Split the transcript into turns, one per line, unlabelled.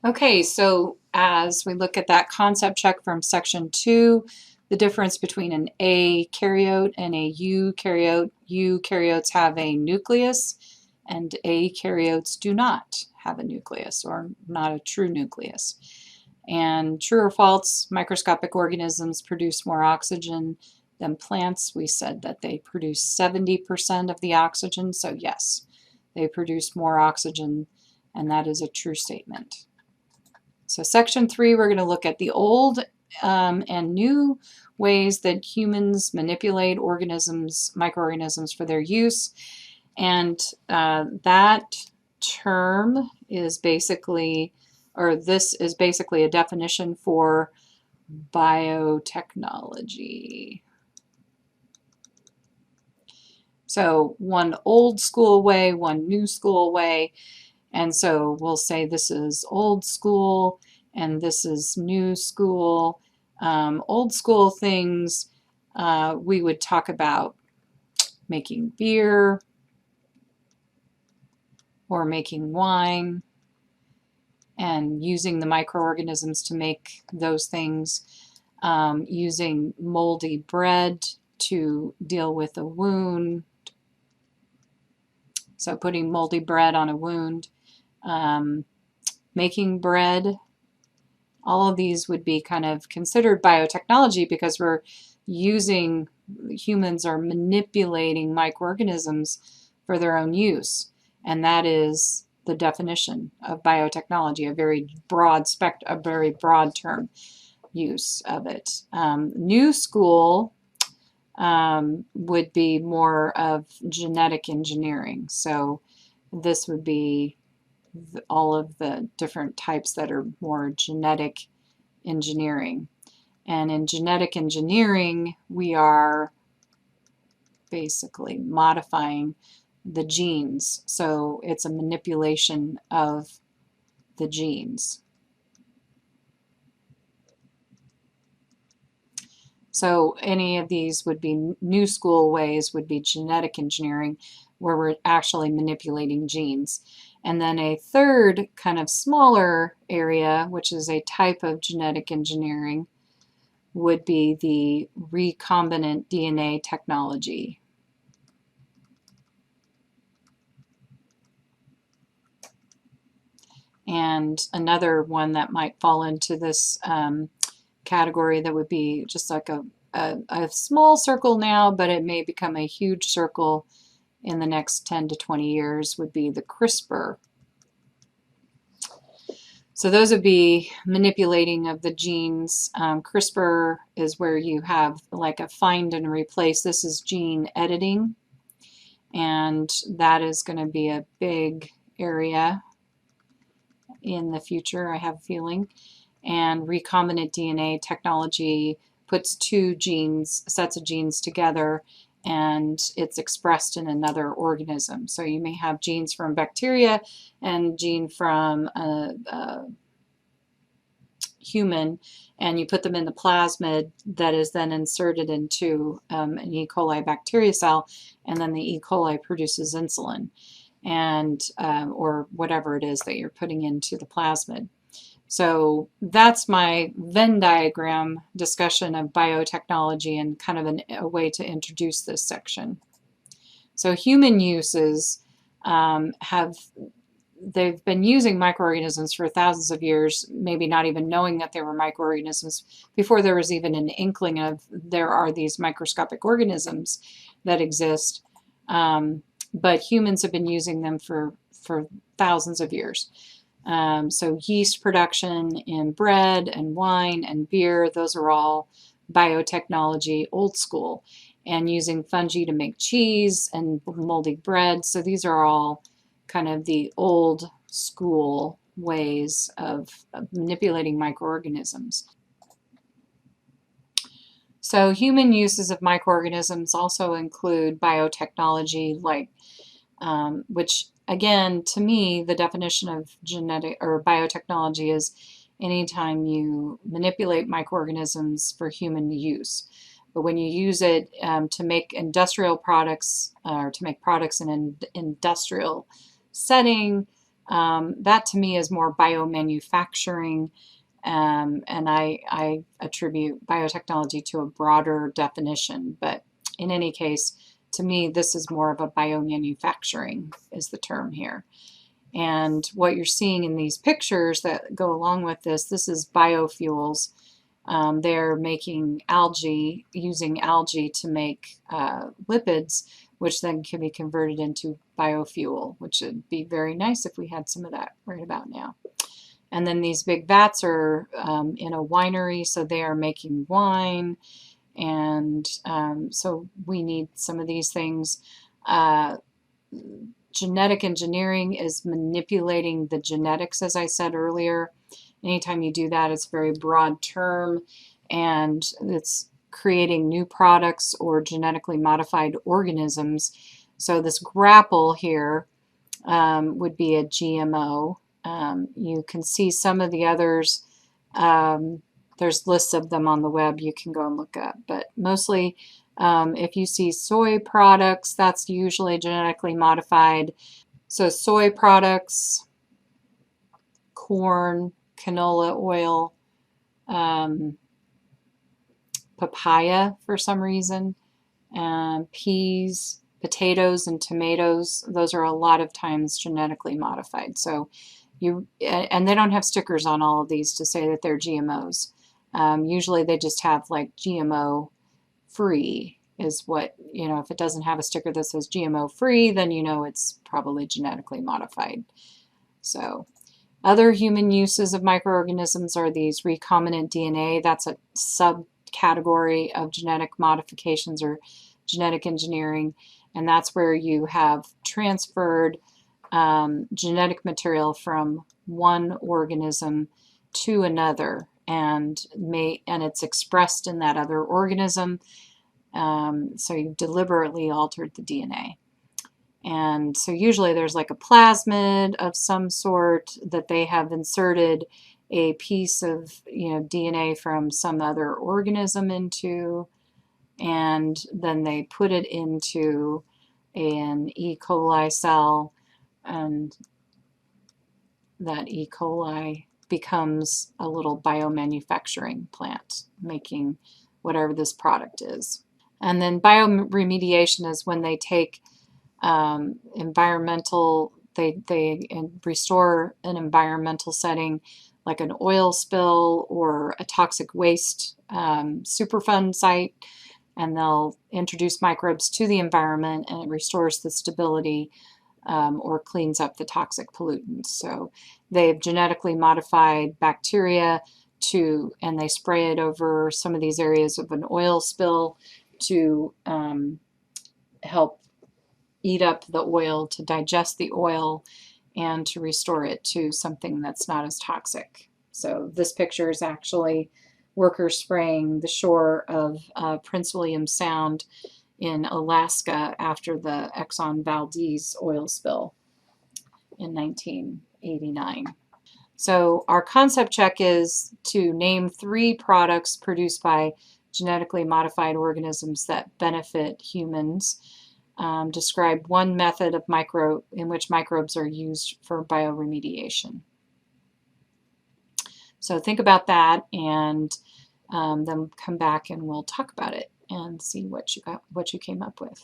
Okay, so as we look at that concept check from section 2, the difference between an eukaryote and a eukaryote. Eukaryotes have a nucleus and eukaryotes do not have a nucleus, or not a true nucleus. And true or false, microscopic organisms produce more oxygen than plants. We said that they produce 70% of the oxygen, so yes, they produce more oxygen, and that is a true statement. So section 3, we're going to look at the old and new ways that humans manipulate organisms, microorganisms for their use. And that term is basically, or this is basically a definition for biotechnology. So one old school way, one new school way. And so we'll say this is old school and this is new school. Old school things, we would talk about making beer or making wine and using the microorganisms to make those things, using moldy bread to deal with a wound. So putting moldy bread on a wound. Making bread, all of these would be kind of considered biotechnology because we're using, humans are manipulating microorganisms for their own use. And that is the definition of biotechnology, a very broad term use of it. New school would be more of genetic engineering. So this would be all of the different types that are more genetic engineering. And in genetic engineering, we are basically modifying the genes. So it's a manipulation of the genes. So any of these would be new school ways, would be genetic engineering, where we're actually manipulating genes. And then a third kind of smaller area, which is a type of genetic engineering, would be the recombinant DNA technology. And another one that might fall into this category that would be just like a small circle now, but it may become a huge circle in the next 10 to 20 years, would be the CRISPR. So those would be manipulating of the genes. CRISPR is where you have like a find and replace. This is gene editing, and that is going to be a big area in the future, I have a feeling. And recombinant DNA technology puts two sets of genes together, and it's expressed in another organism. So you may have genes from bacteria and gene from a human, and you put them in the plasmid that is then inserted into an E. coli bacteria cell, and then the E. coli produces insulin, and or whatever it is that you're putting into the plasmid. So that's my Venn diagram discussion of biotechnology and kind of a way to introduce this section. So human uses they've been using microorganisms for thousands of years, maybe not even knowing that they were microorganisms before there was even an inkling of there are these microscopic organisms that exist. But humans have been using them for thousands of years. So yeast production in bread and wine and beer, those are all biotechnology, old school. And using fungi to make cheese and moldy bread. So these are all kind of the old school ways of manipulating microorganisms. So human uses of microorganisms also include biotechnology, like which again, to me, the definition of genetic or biotechnology is anytime you manipulate microorganisms for human use. But when you use it to make industrial products or to make products in an industrial setting, That to me is more biomanufacturing, and I attribute biotechnology to a broader definition. But in any case, to me, this is more of a biomanufacturing is the term here. And what you're seeing in these pictures that go along with this is biofuels. They're making algae, using algae to make lipids, which then can be converted into biofuel, which would be very nice if we had some of that right about now. And then these big vats are in a winery, so they are making wine. And so we need some of these things. Genetic engineering is manipulating the genetics, as I said earlier. Anytime you do that, it's a very broad term, and it's creating new products or genetically modified organisms. So this grapple here would be a GMO. You can see some of the others. There's lists of them on the web you can go and look up, but mostly if you see soy products, that's usually genetically modified. So soy products, corn, canola oil, papaya for some reason, peas, potatoes, and tomatoes. Those are a lot of times genetically modified. So and they don't have stickers on all of these to say that they're GMOs. Usually they just have like GMO free is what, if it doesn't have a sticker that says GMO free, then it's probably genetically modified. So other human uses of microorganisms are these recombinant DNA. That's a subcategory of genetic modifications or genetic engineering, and that's where you have transferred genetic material from one organism to another, and it's expressed in that other organism. So you've deliberately altered the DNA. And so usually there's like a plasmid of some sort that they have inserted a piece of DNA from some other organism into, and then they put it into an E. coli cell, and that E. coli becomes a little biomanufacturing plant making whatever this product is. And then bioremediation is when they take they restore an environmental setting like an oil spill or a toxic waste Superfund site, and they'll introduce microbes to the environment, and it restores the stability or cleans up the toxic pollutants. So they've genetically modified bacteria and they spray it over some of these areas of an oil spill to help eat up the oil, to digest the oil, and to restore it to something that's not as toxic. So this picture is actually workers spraying the shore of Prince William Sound in Alaska after the Exxon Valdez oil spill in 1989. So our concept check is to name 3 products produced by genetically modified organisms that benefit humans. Describe 1 method of in which microbes are used for bioremediation. So think about that, and then come back and we'll talk about it and see what you came up with.